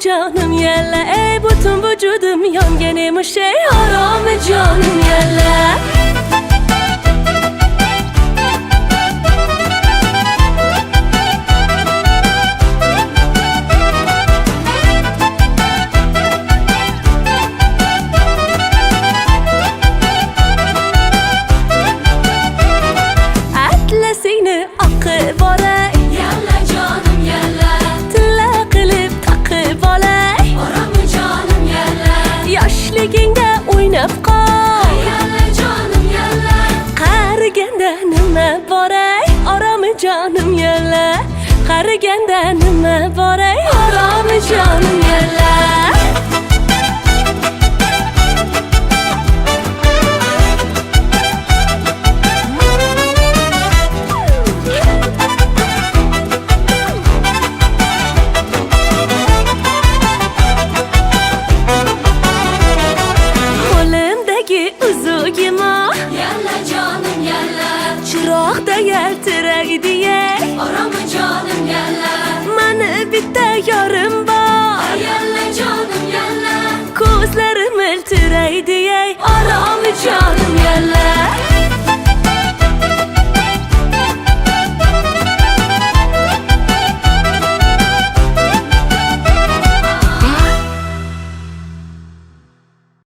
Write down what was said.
canım yella, ey bütün vücudum yonganim şey haram canım yella. Atlasini akı boray, Yalla canım yalla, tilla qilib taqib olay. oramı canım yalla, Yoshligingda o'ynab qol, yalla canım yalla, qariganda nima boray, orami jonim yalla. Qariganda nima boray, orami jonim yalla. Qo'limdagi uzugim yalla canım yalla, chiroqda yaltiraydi ey. oramı canım yalla, Mani bitta yorim bor, yalla canım yalla, ko'zlarim miltiraydi ey. Orami jonim yalla.